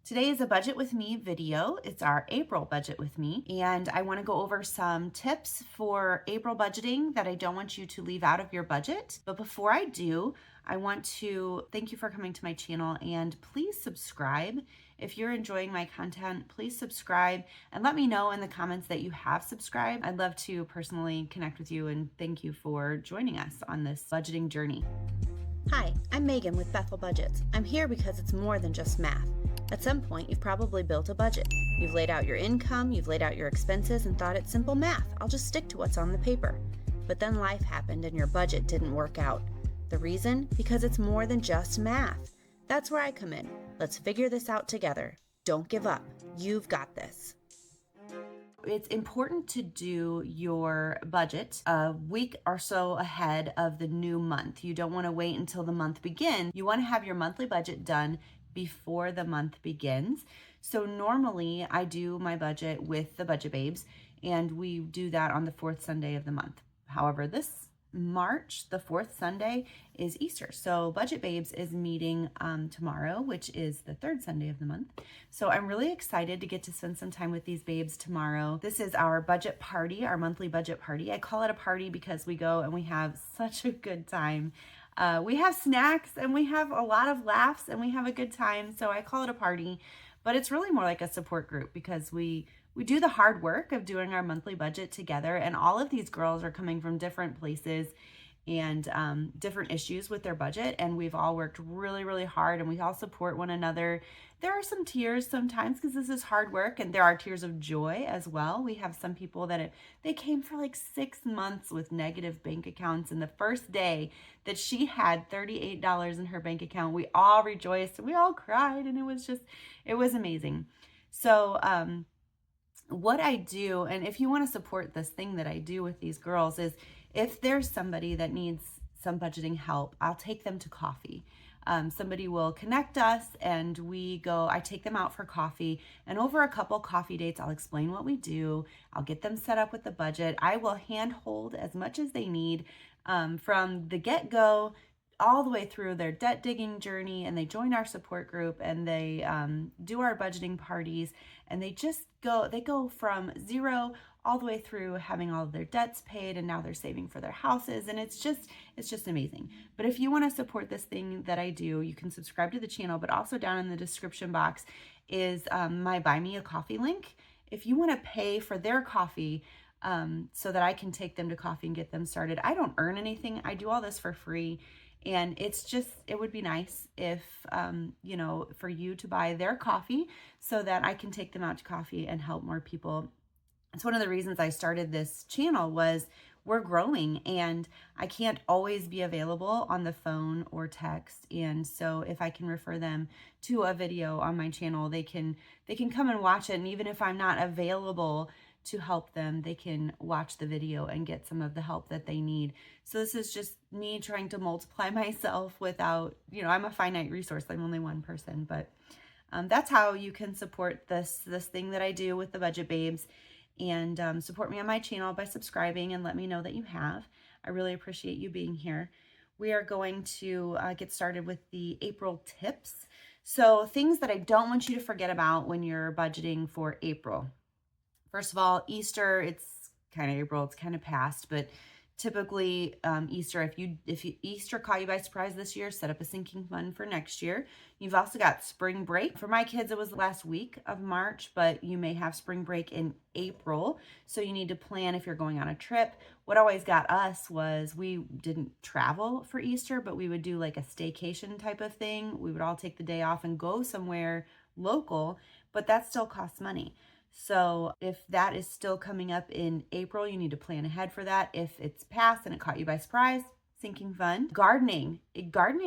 Today is a budget with me video. It's our April budget with me, and I want to go over some tips for April budgeting that I don't want you to leave out of your budget. But before I do, I want to thank you for coming to my channel, and please subscribe. If you're enjoying my content, please subscribe and let me know in the comments that you have subscribed. I'd love to personally connect with you and thank you for joining us on this budgeting journey. Hi, I'm Megan with Bethel Budgets. I'm here because it's more than just math. At some point, you've probably built a budget. You've laid out your income, you've laid out your expenses, and thought it's simple math. I'll just stick to what's on the paper. But then life happened and your budget didn't work out. The reason? Because it's more than just math. That's where I come in. Let's figure this out together. Don't give up. You've got this. It's important to do your budget a week or so ahead of the new month. You don't want to wait until the month begins. You want to have your monthly budget done before the month begins. So normally I do my budget with the Budget Babes, and we do that on the fourth Sunday of the month. However, this March, the fourth Sunday is Easter. So Budget Babes is meeting tomorrow, which is the third Sunday of the month. So I'm really excited to get to spend some time with these babes tomorrow. This is our budget party, our monthly budget party. I call it a party because we go and we have such a good time. We have snacks and we have a lot of laughs and we have a good time. So I call it a party, but it's really more like a support group because we do the hard work of doing our monthly budget together, and all of these girls are coming from different places and different issues with their budget, and we've all worked really, really hard, and we all support one another. There are some tears sometimes because this is hard work, and there are tears of joy as well. We have some people that they came for like 6 months with negative bank accounts, and the first day that she had $38 in her bank account, we all rejoiced and we all cried, and it was amazing. So what I do, and if you want to support this thing that I do with these girls, is if there's somebody that needs some budgeting help, I'll take them to coffee. Somebody will connect us and I take them out for coffee, and over a couple coffee dates, I'll explain what we do. I'll get them set up with the budget. I will handhold as much as they need from the get-go all the way through their debt digging journey, and they join our support group and they do our budgeting parties, and they go from zero all the way through having all of their debts paid, and now they're saving for their houses, and it's just amazing. But if you want to support this thing that I do, you can subscribe to the channel, but also down in the description box is my Buy Me a Coffee link. If you want to pay for their coffee so that I can take them to coffee and get them started, I don't earn anything. I do all this for free. And it would be nice if, for you to buy their coffee so that I can take them out to coffee and help more people. It's one of the reasons I started this channel was we're growing and I can't always be available on the phone or text. And so if I can refer them to a video on my channel, they can come and watch it. And even if I'm not available to help them, they can watch the video and get some of the help that they need. So this is just me trying to multiply myself without, I'm a finite resource. I'm only one person, but that's how you can support this thing that I do with the Budget Babes, and support me on my channel by subscribing and let me know that you have. I really appreciate you being here. We are going to get started with the April tips. So things that I don't want you to forget about when you're budgeting for April. First of all, Easter, it's kind of April, it's kind of past, but typically Easter, if Easter caught you by surprise this year, set up a sinking fund for next year. You've also got spring break. For my kids, it was the last week of March, but you may have spring break in April. So you need to plan if you're going on a trip. What always got us was we didn't travel for Easter, but we would do like a staycation type of thing. We would all take the day off and go somewhere local, but that still costs money. So if that is still coming up in April, you need to plan ahead for that. If it's past and it caught you by surprise, sinking fund. Gardening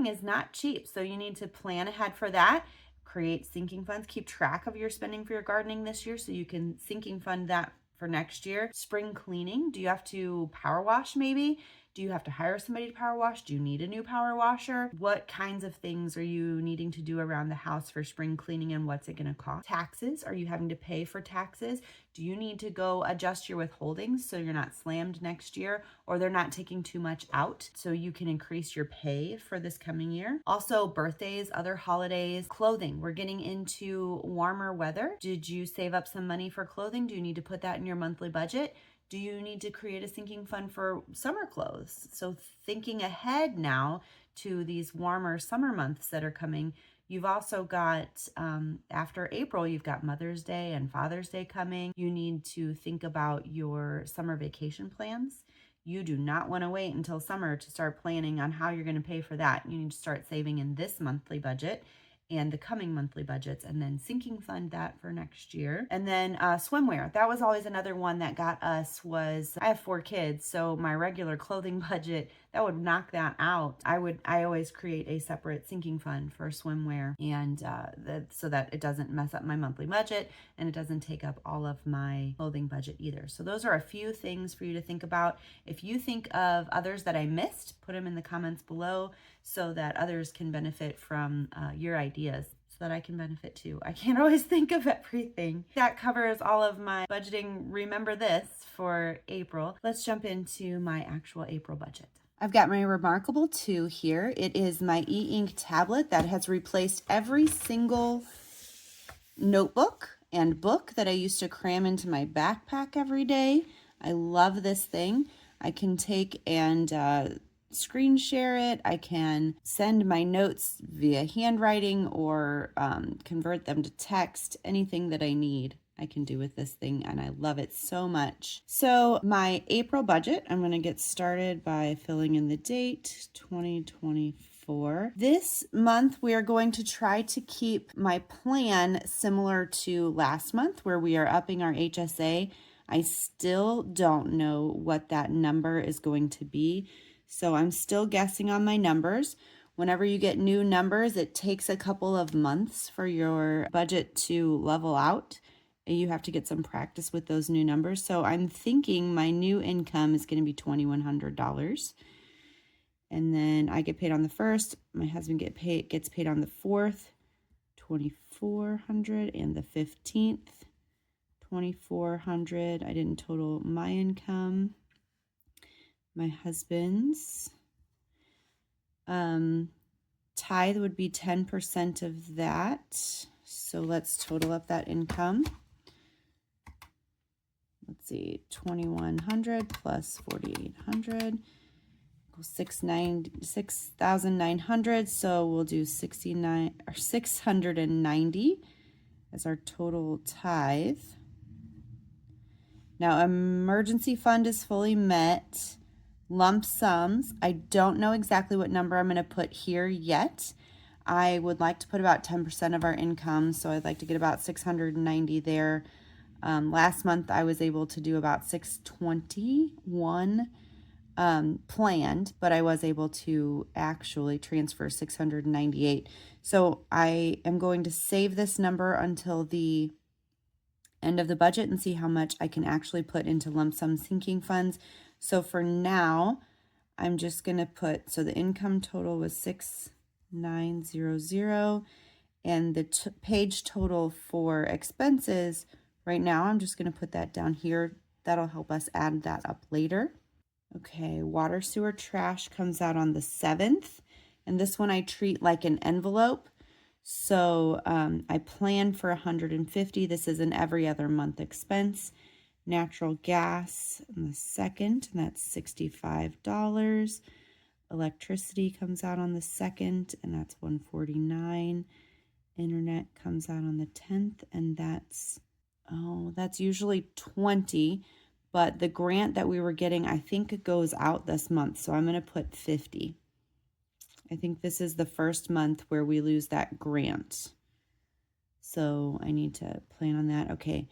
is not cheap, so you need to plan ahead for that. Create sinking funds. Keep track of your spending for your gardening this year so you can sinking fund that for next year. Spring cleaning. Do you have to power wash maybe? Do Do you have to hire somebody to power wash? Do you need a new power washer? What kinds of things are you needing to do around the house for spring cleaning, and what's it going to cost? Taxes. Are you having to pay for taxes? Do you need to go adjust your withholdings so you're not slammed next year, or they're not taking too much out so you can increase your pay for this coming year? Also, birthdays, other holidays, clothing. We're getting into warmer weather. Did you save up some money for clothing? Do you need to put that in your monthly budget? Do you need to create a sinking fund for summer clothes? So thinking ahead now to these warmer summer months that are coming, you've also got, after April, you've got Mother's Day and Father's Day coming. You need to think about your summer vacation plans. You do not want to wait until summer to start planning on how you're going to pay for that. You need to start saving in this monthly budget and the coming monthly budgets, and then sinking fund that for next year. And then swimwear. That was always another one that got us. Was I have 4 kids, so my regular clothing budget, that would knock that out. I always create a separate sinking fund for swimwear, and so that it doesn't mess up my monthly budget and it doesn't take up all of my clothing budget either. So those are a few things for you to think about. If you think of others that I missed, put them in the comments below so that others can benefit from your ideas, so that I can benefit too. I can't always think of everything. That covers all of my budgeting. Remember this for April. Let's jump into my actual April budget. I've got my Remarkable 2 here. It is my e-ink tablet that has replaced every single notebook and book that I used to cram into my backpack every day. I love this thing. I can take and screen share it. I can send my notes via handwriting or convert them to text. Anything that I need, I can do with this thing, and I love it so much. So my April budget, I'm going to get started by filling in the date, 2024. This month, we are going to try to keep my plan similar to last month, where we are upping our HSA. I still don't know what that number is going to be, so I'm still guessing on my numbers. Whenever you get new numbers, it takes a couple of months for your budget to level out. You have to get some practice with those new numbers. So I'm thinking my new income is going to be $2,100. And then I get paid on the 1st. My husband gets paid on the 4th, $2,400, and the 15th, $2,400. I didn't total my income. My husband's tithe would be 10% of that. So let's total up that income. Let's see, 2,100 plus 4,800 equals 6,900. So we'll do 690 as our total tithe. Now, emergency fund is fully met. Lump sums, I don't know exactly what number I'm going to put here yet. I would like to put about 10% of our income, so I'd like to get about 690 there. Last month, I was able to do about 621 planned, but I was able to actually transfer 698. So I am going to save this number until the end of the budget and see how much I can actually put into lump sum sinking funds. So for now, I'm just going to put, so the income total was 6,900, and the page total for expenses, right now, I'm just going to put that down here. That'll help us add that up later. Okay, water, sewer, trash comes out on the 7th, and this one I treat like an envelope. So I plan for 150. This is an every other month expense. Natural gas on the 2nd, and that's $65. Electricity comes out on the 2nd, and that's $149. Internet comes out on the 10th, and that's usually $20. But the grant that we were getting, I think it goes out this month, so I'm going to put $50. I think this is the first month where we lose that grant. So I need to plan on that. Okay.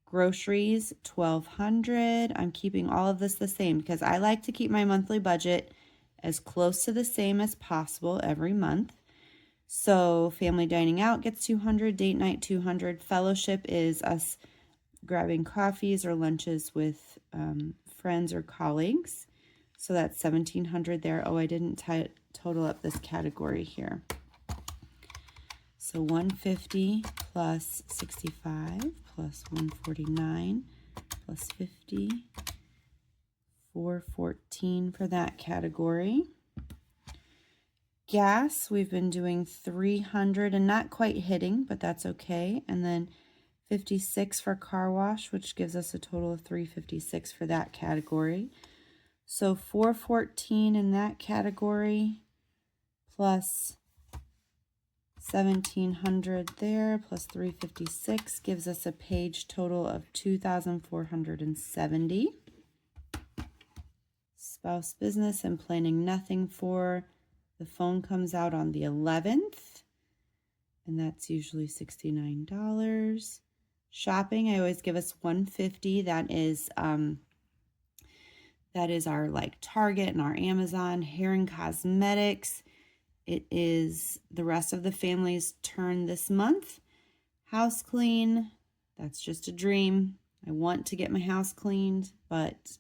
Groceries, $1,200. I'm keeping all of this the same because I like to keep my monthly budget as close to the same as possible every month. So family dining out gets $200, date night $200. Fellowship is us grabbing coffees or lunches with friends or colleagues. So that's 1,700 there. Oh, I didn't total up this category here. So 150 plus 65 plus 149 plus 50, 414 for that category. Gas, we've been doing 300 and not quite hitting, but that's okay. And then 56 for car wash, which gives us a total of 356 for that category. So 414 in that category plus 1,700 there plus 356 gives us a page total of 2,470. Spouse business and planning nothing for. The phone comes out on the 11th, and that's usually $69. Shopping, I always give us $150. That is our like Target and our Amazon. Hair and cosmetics. It is the rest of the family's turn this month. House clean, that's just a dream. I want to get my house cleaned, but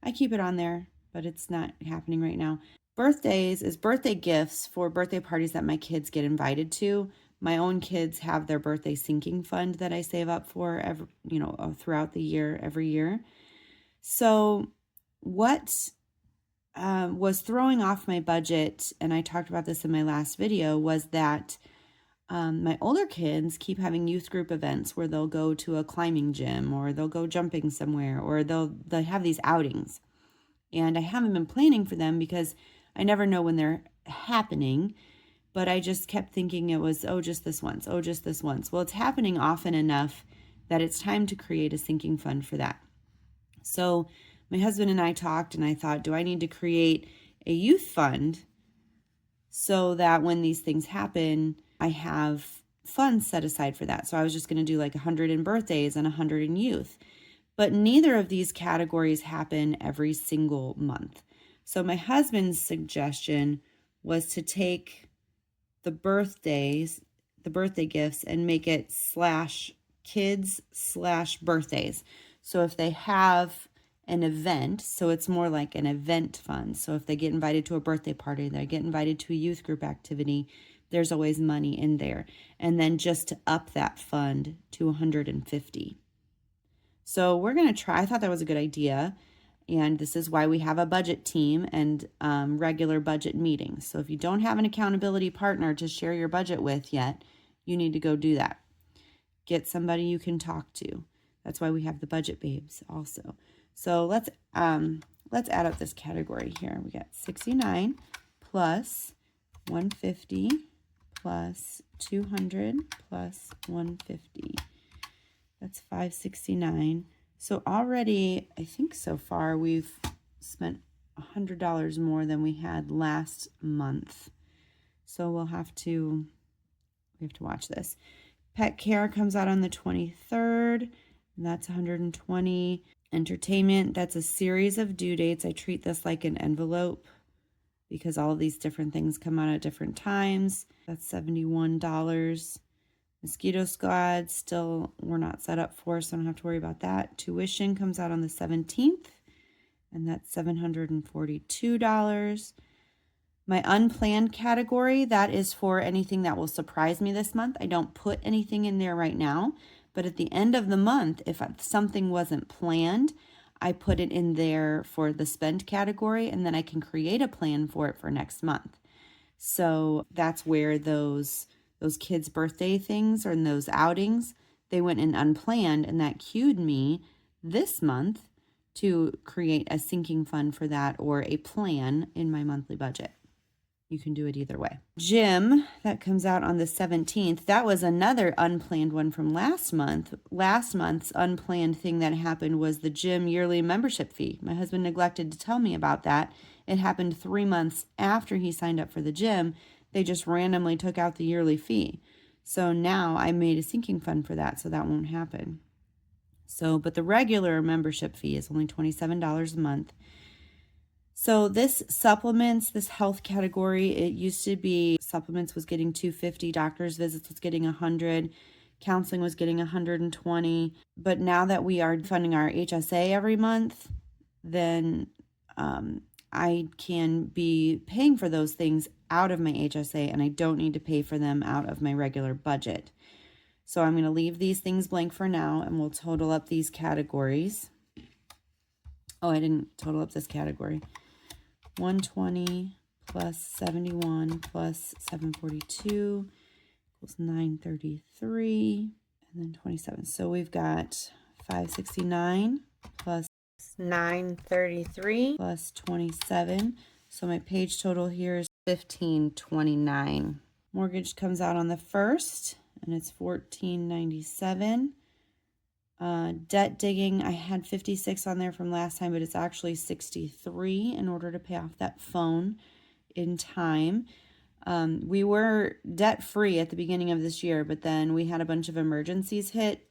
I keep it on there, but it's not happening right now. Birthdays is birthday gifts for birthday parties that my kids get invited to. My own kids have their birthday sinking fund that I save up for throughout the year, every year. So what was throwing off my budget, and I talked about this in my last video, was that my older kids keep having youth group events where they'll go to a climbing gym or they'll go jumping somewhere or they'll have these outings. And I haven't been planning for them because I never know when they're happening, but I just kept thinking it was, just this once. Well, it's happening often enough that it's time to create a sinking fund for that. So my husband and I talked, and I thought, do I need to create a youth fund so that when these things happen, I have funds set aside for that? So I was just going to do like 100 in birthdays and 100 in youth. But neither of these categories happen every single month. So my husband's suggestion was to take the birthday gifts and make it /kids/birthdays. So if they have an event, so it's more like an event fund. So if they get invited to a birthday party, they get invited to a youth group activity, there's always money in there. And then just to up that fund to 150. So we're going to try. I thought that was a good idea. And this is why we have a budget team and regular budget meetings. So if you don't have an accountability partner to share your budget with yet, you need to go do that. Get somebody you can talk to. That's why we have the budget babes also. So let's add up this category here. We got 69 plus 150 plus 200 plus 150. That's 569. So already, I think so far, we've spent $100 more than we had last month. So we have to watch this. Pet care comes out on the 23rd, and that's 120. Entertainment, that's a series of due dates. I treat this like an envelope because all of these different things come out at different times. That's $71. Mosquito Squad, still we're not set up for, so I don't have to worry about that. Tuition comes out on the 17th, and that's $742. My unplanned category, that is for anything that will surprise me this month. I don't put anything in there right now, but at the end of the month, if something wasn't planned, I put it in there for the spend category, and then I can create a plan for it for next month. So that's where those kids' birthday things or in those outings, they went in unplanned, and that cued me this month to create a sinking fund for that or a plan in my monthly budget. You can do it either way. Gym, that comes out on the 17th. That was another unplanned one from last month. Last month's unplanned thing that happened was the gym yearly membership fee. My husband neglected to tell me about that. It happened 3 months after he signed up for the gym. They just randomly took out the yearly fee. So now I made a sinking fund for that, so that won't happen. So, but the regular membership fee is only $27 a month. So this supplements, this health category, it used to be supplements was getting $250, doctor's visits was getting $100, counseling was getting $120. But now that we are funding our HSA every month, then I can be paying for those things out of my HSA, and I don't need to pay for them out of my regular budget. So I'm going to leave these things blank for now, and we'll total up these categories. Oh, I didn't total up this category. 120 plus 71 plus 742 equals 933, and then 27. So we've got 569 plus 933 plus 27. So my page total here is 1529. Mortgage comes out on the 1st, and it's 1497. Debt digging, I had 56 on there from last time, but it's actually 63 in order to pay off that phone in time. We were debt free at the beginning of this year, but then we had a bunch of emergencies hit.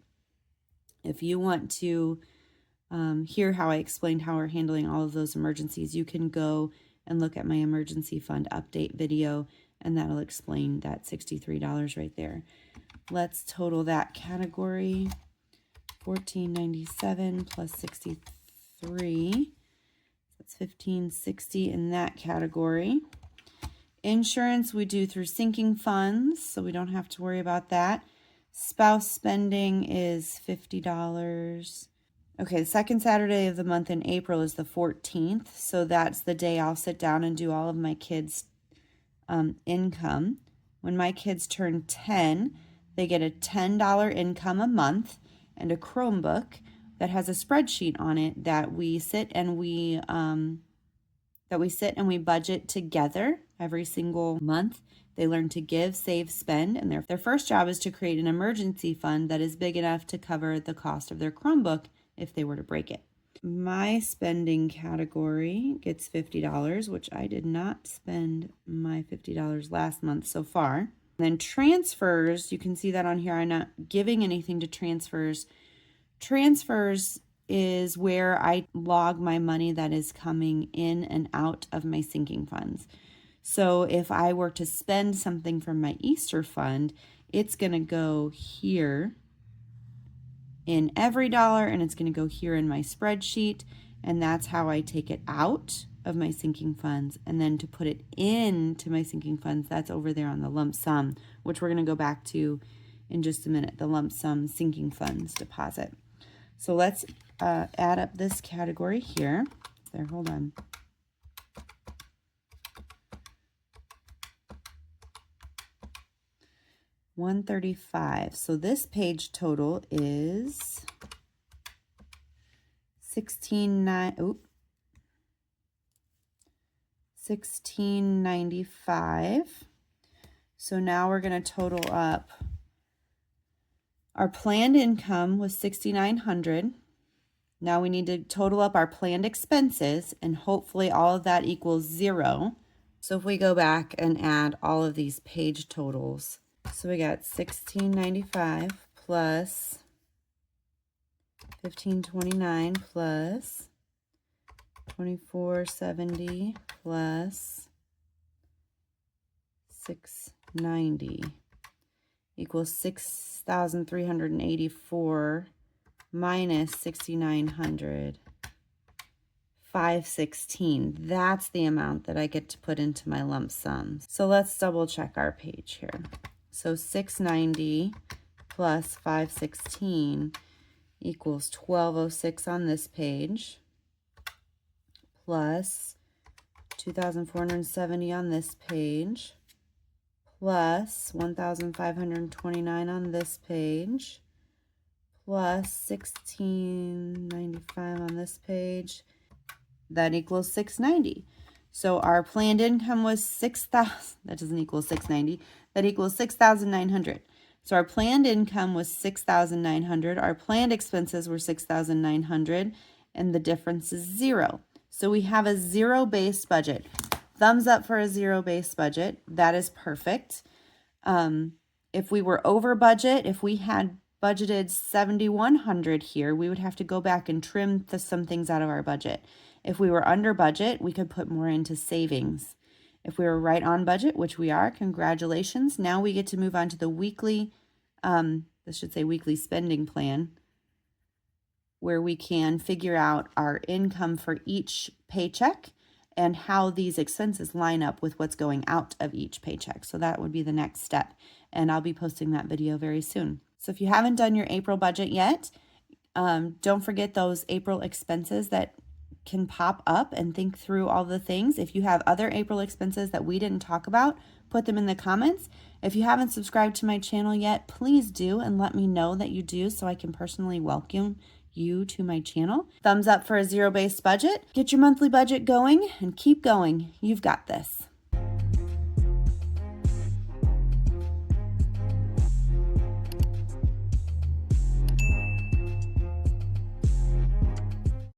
If you want to hear how I explained how we're handling all of those emergencies, you can go and look at my emergency fund update video, and that'll explain that $63 right there. Let's total that category. 1497 plus 63. That's 1560 in that category. Insurance we do through sinking funds, so we don't have to worry about that. Spouse spending is $50. Okay, the second Saturday of the month in April is the 14th, so that's the day I'll sit down and do all of my kids' income. When my kids turn 10, they get a $10 income a month and a Chromebook that has a spreadsheet on it that we sit and we budget together every single month. They learn to give, save, spend, and their first job is to create an emergency fund that is big enough to cover the cost of their Chromebook if they were to break it. My spending category gets $50, which I did not spend my $50 last month so far. Then transfers, you can see that on here. I'm not giving anything to transfers. Transfers is where I log my money that is coming in and out of my sinking funds. So if I were to spend something from my Easter fund, it's going to go here in every dollar, and it's going to go here in my spreadsheet, and that's how I take it out of my sinking funds. And then to put it into my sinking funds, that's over there on the lump sum, which we're going to go back to in just a minute, the lump sum sinking funds deposit. So let's add up this category here. There, hold on. $135. So this page total is 1695. So now we're going to total up. Our planned income was $6,900. Now we need to total up our planned expenses, and hopefully all of that equals 0. So if we go back and add all of these page totals, so we got $1695 plus $1529 plus $2470 plus $690 equals $6,384 minus $6,900, $516. That's the amount that I get to put into my lump sums. So let's double check our page here. So $690 plus $516 equals $1,206 on this page, plus $2,470 on this page, plus $1,529 on this page, plus $1,695 on this page. That equals $690. So our planned income was $6,000. That doesn't equal $690. That equals $6,900. So our planned income was $6,900. Our planned expenses were $6,900, and the difference is 0. So we have a zero-based budget. Thumbs up for a zero-based budget. That is perfect. If we were over budget, if we had budgeted $7,100 here, we would have to go back and trim some things out of our budget. If we were under budget, we could put more into savings. If we were right on budget, which we are, congratulations. Now we get to move on to the weekly, weekly spending plan. where we can figure out our income for each paycheck and how these expenses line up with what's going out of each paycheck. So that would be the next step. And I'll be posting that video very soon. So if you haven't done your April budget yet, don't forget those April expenses that can pop up, and think through all the things. If you have other April expenses that we didn't talk about, put them in the comments. If you haven't subscribed to my channel yet, please do, and let me know that you do so I can personally welcome you to my channel. Thumbs up for a zero-based budget. Get your monthly budget going and keep going. You've got this.